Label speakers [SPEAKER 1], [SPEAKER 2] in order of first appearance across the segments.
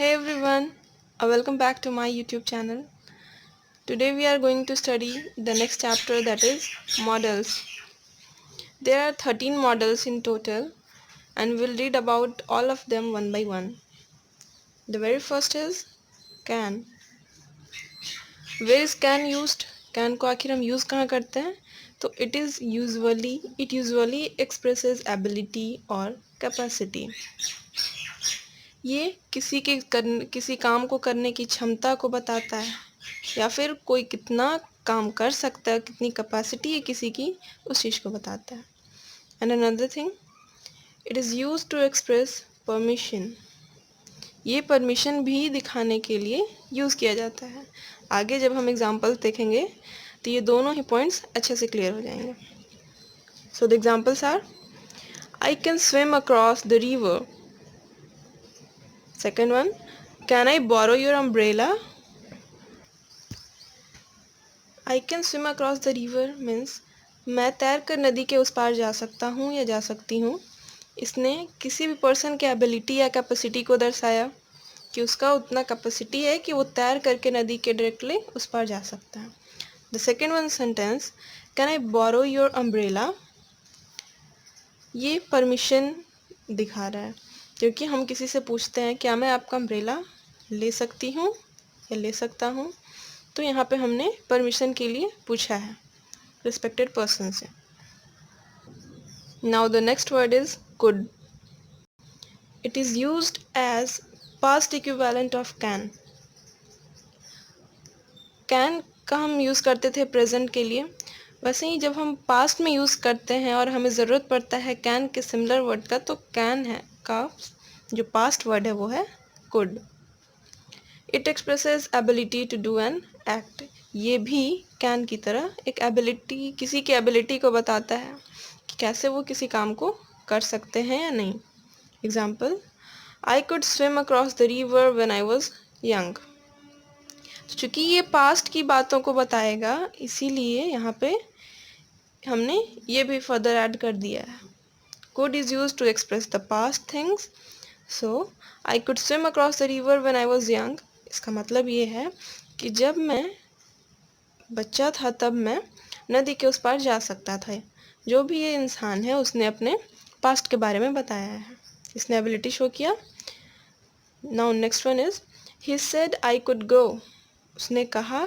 [SPEAKER 1] Hey everyone, welcome back to my YouTube channel. Today we are going to study the next chapter, that is models. There are 13 models in total and we'll read about all of them one by one. The very first is can. Where is can used? Can को आखिर हम use कहाँ करते हैं? तो it usually expresses ability or capacity. ये किसी काम को करने की क्षमता को बताता है या फिर कोई कितना काम कर सकता है, कितनी कैपेसिटी है किसी की, उस चीज़ को बताता है. And another thing, it is use to express permission. ये परमिशन भी दिखाने के लिए यूज़ किया जाता है. आगे जब हम एग्जांपल्स देखेंगे तो ये दोनों ही पॉइंट्स अच्छे से क्लियर हो जाएंगे. So the examples are, I can swim across the river. Second one, can I borrow your umbrella. I can swim across the river means मैं तैर कर नदी के उस पार जा सकता हूँ या जा सकती हूँ. इसने किसी भी पर्सन के एबिलिटी या कैपेसिटी को दर्शाया कि उसका उतना कैपेसिटी है कि वो तैर करके नदी के डायरेक्टली उस पार जा सकता है. The second one sentence, can I borrow your umbrella, ये परमिशन दिखा रहा है क्योंकि हम किसी से पूछते हैं क्या मैं आपका अम्ब्रेला ले सकती हूँ या ले सकता हूँ, तो यहाँ पे हमने परमिशन के लिए पूछा है रिस्पेक्टेड पर्सन से. Now the next word is could. It is used as past equivalent of can. Can का हम यूज़ करते थे प्रेजेंट के लिए, वैसे ही जब हम पास्ट में यूज़ करते हैं और हमें ज़रूरत पड़ता है कैन के सिमिलर वर्ड का, तो कैन है का जो पास्ट वर्ड है वो है could. It expresses ability to do an act. ये भी कैन की तरह एक एबिलिटी, किसी की एबिलिटी को बताता है कि कैसे वो किसी काम को कर सकते हैं या नहीं. Example, I could swim across the river when I was young. चूँकि ये पास्ट की बातों को बताएगा, इसीलिए यहाँ पे हमने ये भी फर्दर ऐड कर दिया है. Could is use to express the past things. So I could swim across the river when I was young. इसका मतलब ये है कि जब मैं बच्चा था तब मैं नदी के उस पार जा सकता था. जो भी ये इंसान है उसने अपने पास्ट के बारे में बताया है, इसने एबिलिटी शो किया. Now next one is, he said I could go. उसने कहा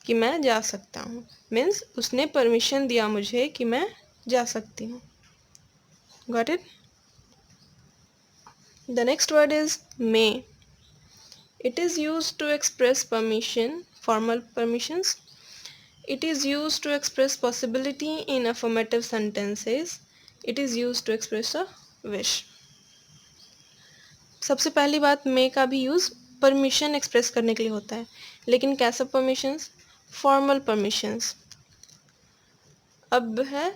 [SPEAKER 1] कि मैं जा सकता हूँ, मीन्स उसने परमिशन दिया मुझे कि मैं जा सकती हूँ. Got it? The next word is may. It is used to express permission, formal permissions. It is used to express possibility in affirmative sentences. It is used to express a wish. सबसे पहली बात, मे का भी use permission express करने के लिए होता है, लेकिन कैसा परमिशंस? Formal permissions. अब है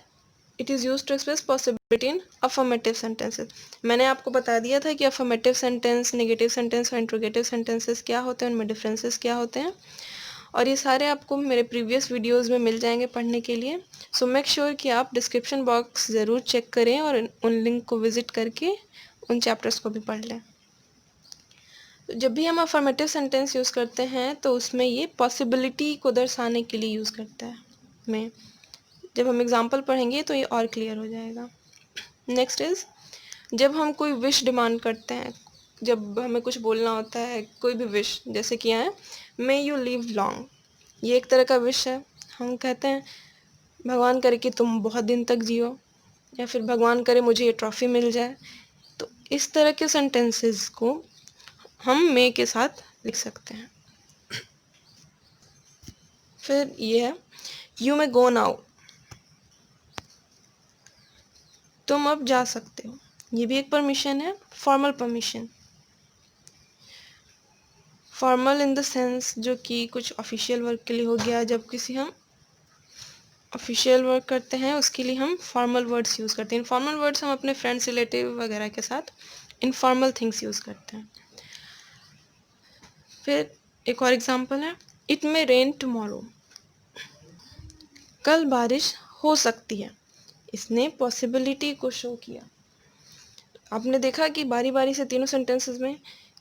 [SPEAKER 1] it is use to express possibility in affirmative sentences. मैंने आपको बता दिया था कि अफर्मेटिव सेंटेंस, नेगेटिव सेंटेंस और इंट्रोगेटिव सेंटेंसेस क्या होते हैं, उनमें डिफरेंसेस क्या होते हैं, और ये सारे आपको मेरे प्रीवियस वीडियोस में मिल जाएंगे पढ़ने के लिए. सो मेक श्योर कि आप डिस्क्रिप्शन बॉक्स ज़रूर चेक करें और उन लिंक को विज़िट करके उन चैप्टर्स को भी पढ़ लें. जब भी हम अफर्मेटिव सेंटेंस यूज़ करते हैं तो उसमें ये पॉसिबिलिटी को दर्शाने के लिए यूज़ करता है. मैं जब हम एग्जांपल पढ़ेंगे तो ये और क्लियर हो जाएगा. नेक्स्ट इज़, जब हम कोई विश डिमांड करते हैं, जब हमें कुछ बोलना होता है, कोई भी विश, जैसे कि यहाँ है मे यू लिव लॉन्ग. ये एक तरह का विश है. हम कहते हैं भगवान करे कि तुम बहुत दिन तक जियो, या फिर भगवान करे मुझे ये ट्रॉफी मिल जाए. तो इस तरह के सेंटेंसेस को हम मे के साथ लिख सकते हैं. फिर ये है यू मे गो नाउ. तुम अब जा सकते हो. ये भी एक परमिशन है, formal permission. Formal in the sense जो कि कुछ ऑफिशियल वर्क के लिए हो गया. जब किसी हम ऑफिशियल वर्क करते हैं उसके लिए हम फॉर्मल वर्ड्स यूज़ करते हैं. इनफॉर्मल वर्ड्स हम अपने फ्रेंड्स, रिलेटिव वगैरह के साथ इनफॉर्मल थिंग्स यूज़ करते हैं. फिर एक और एग्जांपल है, इट मे रेन टुमारो. कल बारिश हो सकती है. इसने पॉसिबिलिटी को शो किया. आपने देखा कि बारी बारी से तीनों सेंटेंसेस में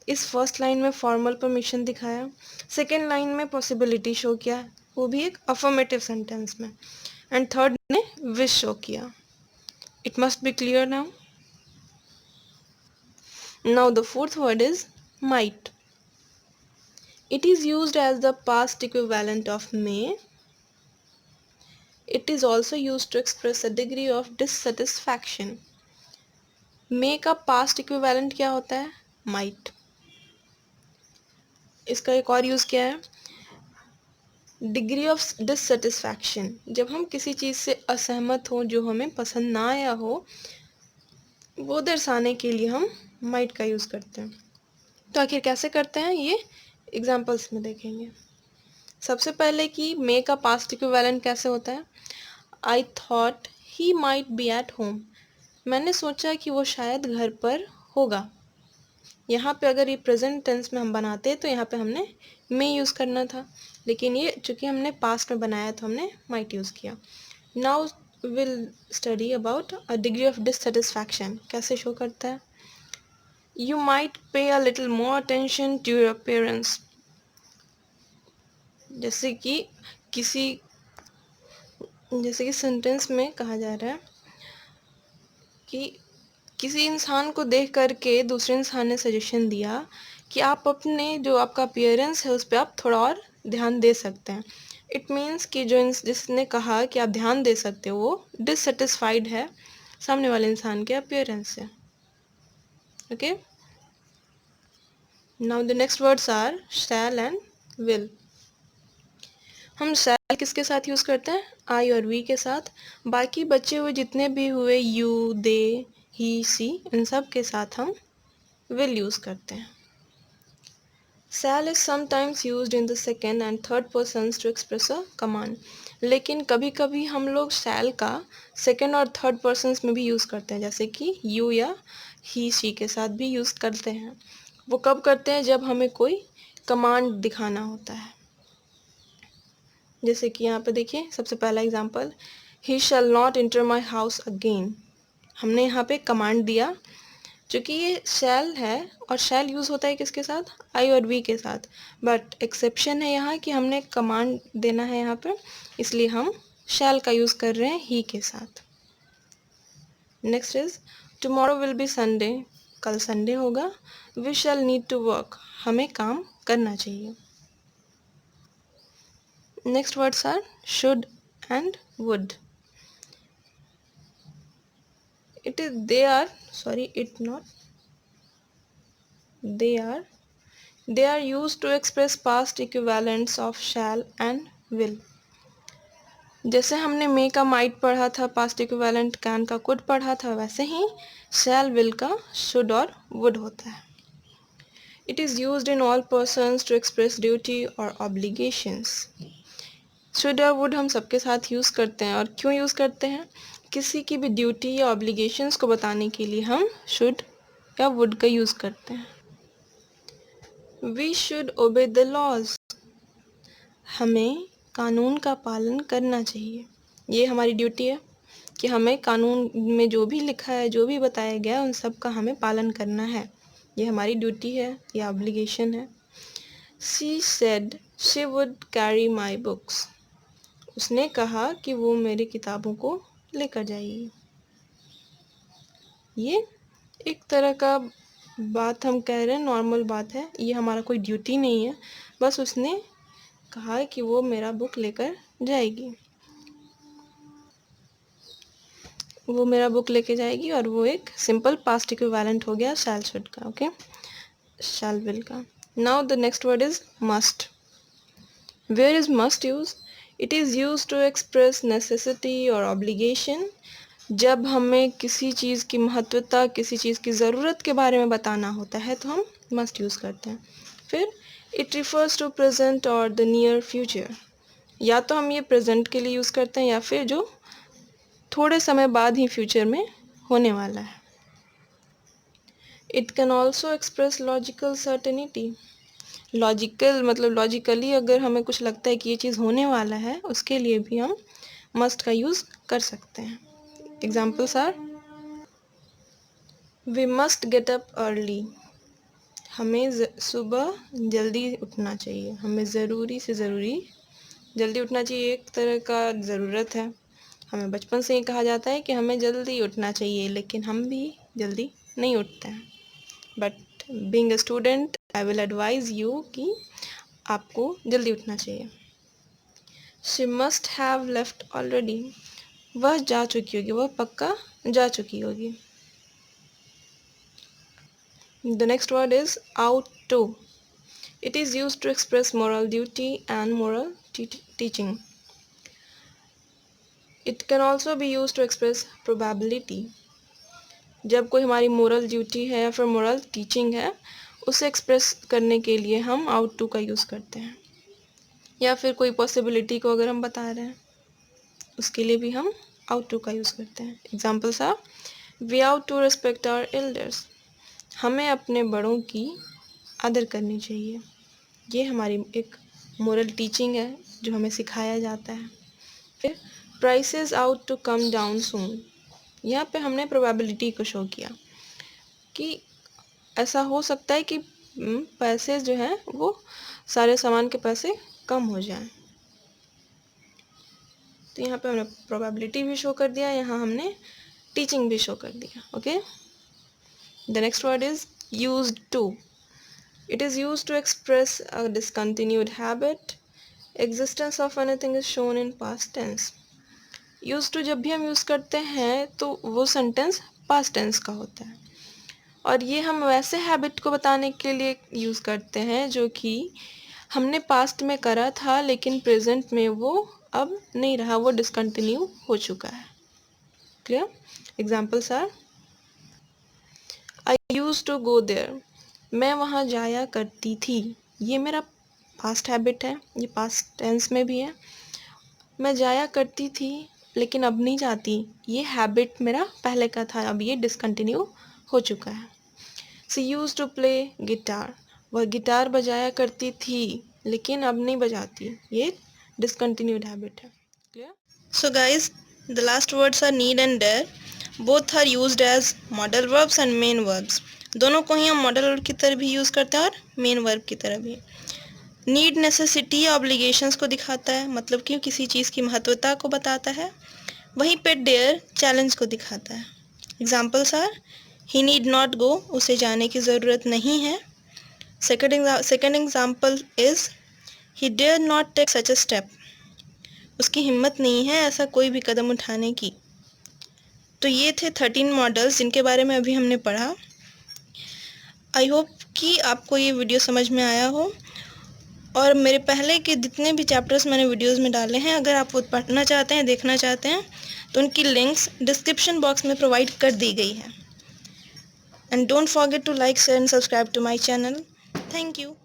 [SPEAKER 1] इस फर्स्ट लाइन में फॉर्मल परमिशन दिखाया, सेकेंड लाइन में पॉसिबिलिटी शो किया, वो भी एक अफर्मेटिव सेंटेंस में, एंड थर्ड ने विश शो किया. It must be clear now. Now the fourth word is might. It is used as the past equivalent of may. It is also used to express a degree of dissatisfaction. May का past equivalent क्या होता है? Might. इसका एक और use क्या है? Degree of dissatisfaction. जब हम किसी चीज़ से असहमत हो, जो हमें पसंद ना आया हो, वो दर्शाने के लिए हम might का यूज़ करते हैं. तो आखिर कैसे करते हैं ये एग्जाम्पल्स में देखेंगे. सबसे पहले कि मे का पास्ट इक्विवेलेंट कैसे होता है. I thought he might be at home. मैंने सोचा कि वो शायद घर पर होगा. यहाँ पे अगर ये प्रेजेंट टेंस में हम बनाते तो यहाँ पे हमने मे यूज़ करना था, लेकिन ये चूँकि हमने पास्ट में बनाया तो हमने माइट यूज़ किया. Now will study about a degree of dissatisfaction. कैसे शो करता है. You might pay a little more attention to your parents. जैसे कि सेंटेंस में कहा जा रहा है कि किसी इंसान को देख करके दूसरे इंसान ने सजेशन दिया कि आप अपने जो आपका अपीयरेंस है उस पर आप थोड़ा और ध्यान दे सकते हैं. इट मीन्स कि जिसने कहा कि आप ध्यान दे सकते हो वो डिससेटिस्फाइड है सामने वाले इंसान के अपीयरेंस से. Okay. Now the next words are shall and will. हम शैल किसके साथ यूज़ करते हैं. आई और वी के साथ. बाकी बचे हुए जितने भी हुए यू, दे, ही, सी, इन सब के साथ हम विल यूज़ करते हैं. Shall is sometimes used in the second and third persons to express a command. लेकिन कभी कभी हम लोग शैल का सेकेंड और थर्ड पर्सन्स में भी यूज़ करते हैं, जैसे कि यू या ही, सी के साथ भी यूज़ करते हैं. वो कब करते हैं. जब हमें कोई कमांड दिखाना होता है. जैसे कि यहाँ पे देखिए सबसे पहला example, he shall not inter my house again. हमने यहाँ पे कमांड दिया. चूँकि ये शैल है और शैल यूज़ होता है किसके साथ. आई और वी के साथ. बट एक्सेप्शन है यहाँ कि हमने कमांड देना है यहाँ पे, इसलिए हम शैल का यूज़ कर रहे हैं ही के साथ. Next is tomorrow will be Sunday. कल संडे होगा. We shall need to work. हमें काम करना चाहिए. Next words are should and would. They are used to express past equivalents of shall and will. जैसे हमने may का might पढ़ा था, past equivalent can का could पढ़ा था, वैसे ही shall will का should और would होता है. It is used in all persons to express duty or obligations. Should और वुड हम सबके साथ यूज़ करते हैं. और क्यों यूज़ करते हैं. किसी की भी ड्यूटी या ऑब्लिगेशंस को बताने के लिए हम शुड या वुड का यूज़ करते हैं. We should obey the laws. हमें कानून का पालन करना चाहिए. ये हमारी ड्यूटी है कि हमें कानून में जो भी लिखा है, जो भी बताया गया है, उन सब का हमें पालन करना है. ये हमारी ड्यूटी है या ऑब्लिगेशन है. She said she would carry my books. उसने कहा कि वो मेरी किताबों को लेकर जाएगी. ये एक तरह का बात हम कह रहे हैं, नॉर्मल बात है. ये हमारा कोई ड्यूटी नहीं है, बस उसने कहा कि वो मेरा बुक लेकर जाएगी. वो मेरा बुक लेके जाएगी और वो एक सिंपल पास्ट इक्विवेलेंट हो गया शैल शुड का. ओके. शैल विल का. Now the next word is must. Where is must use. It is use to express necessity और ऑब्लिगेशन. जब हमें किसी चीज़ की महत्वता, किसी चीज़ की ज़रूरत के बारे में बताना होता है तो हम मस्ट यूज़ करते हैं. फिर इट रिफर्स टू प्रेजेंट और द नियर फ्यूचर. या तो हम ये प्रेजेंट के लिए यूज़ करते हैं या फिर जो थोड़े समय बाद ही फ्यूचर में होने वाला है. It can also express logical certainty. Logical मतलब लॉजिकली अगर हमें कुछ लगता है कि ये चीज़ होने वाला है, उसके लिए भी हम मस्ट का यूज़ कर सकते हैं. Examples are we must get up early. हमें सुबह जल्दी उठना चाहिए। हमें ज़रूरी से ज़रूरी जल्दी उठना चाहिए, एक तरह का ज़रूरत है। हमें बचपन से ही कहा जाता है कि हमें जल्दी उठना चाहिए, लेकिन हम भी जल्दी नहीं उठते हैं। But being a student I will advise you कि आपको जल्दी उठना चाहिए। She must have left already, वह जा चुकी होगी, वह पक्का जा चुकी होगी। The next word is out to. It is used to express moral duty and moral teaching. It can also be used to express probability. जब कोई हमारी मोरल ड्यूटी है या फिर मोरल टीचिंग है, उसे एक्सप्रेस करने के लिए हम आउट टू का यूज़ करते हैं। या फिर कोई पॉसिबिलिटी को अगर हम बता रहे हैं, उसके लिए भी हम आउट टू का यूज़ करते हैं। Examples are we ought to respect our elders, हमें अपने बड़ों की आदर करनी चाहिए। ये हमारी एक मोरल टीचिंग है जो हमें सिखाया जाता है। फिर prices out to come down soon, यहाँ पे हमने प्रोबेबिलिटी को शो किया कि ऐसा हो सकता है कि पैसे जो हैं वो सारे सामान के पैसे कम हो जाएं। तो यहाँ पे हमने प्रोबेबिलिटी भी शो कर दिया, यहाँ हमने टीचिंग भी शो कर दिया। Okay, the next word is used to. It is used to express a discontinued habit. Existence of anything is shown in past tense. Used to जब भी हम यूज़ करते हैं तो वो सेंटेंस पास्ट टेंस का होता है, और ये हम वैसे हैबिट को बताने के लिए यूज़ करते हैं जो कि हमने पास्ट में करा था लेकिन प्रेजेंट में वो अब नहीं रहा, वो डिसकंटिन्यू हो चुका है। Clear? Examples are I use to go there, मैं वहाँ जाया करती थी। ये मेरा पास्ट हैबिट है, ये पास्ट टेंस में भी है। मैं जाया करती थी लेकिन अब नहीं जाती, ये हैबिट मेरा पहले का था, अब ये डिसकंटिन्यू हो चुका है। She used to play guitar, वह गिटार बजाया करती थी लेकिन अब नहीं बजाती, ये डिसकंटिन्यूड हैबिट है। Clear? So guys, the last words are need and dare. Both are used as modal verbs and main verbs. दोनों को ही हम मॉडल वर्ब की तरह भी यूज़ करते हैं और मेन वर्ब की तरह भी। नीड नेसेसिटी या ऑब्लिगेशंस को दिखाता है, मतलब कि किसी चीज़ की महत्वता को बताता है। वहीं पे डेयर चैलेंज को दिखाता है। Examples are he need not go, उसे जाने की ज़रूरत नहीं है। Second example is he dare not take such a step, उसकी हिम्मत नहीं है ऐसा कोई भी कदम उठाने की। तो ये थे 13 मॉडल्स जिनके बारे में अभी हमने पढ़ा। आई होप कि आपको ये वीडियो समझ में आया हो, और मेरे पहले के जितने भी चैप्टर्स मैंने वीडियोस में डाले हैं, अगर आप वो पढ़ना चाहते हैं, देखना चाहते हैं, तो उनकी लिंक्स डिस्क्रिप्शन बॉक्स में प्रोवाइड कर दी गई है। And don't forget to like, share and subscribe to my channel. Thank you.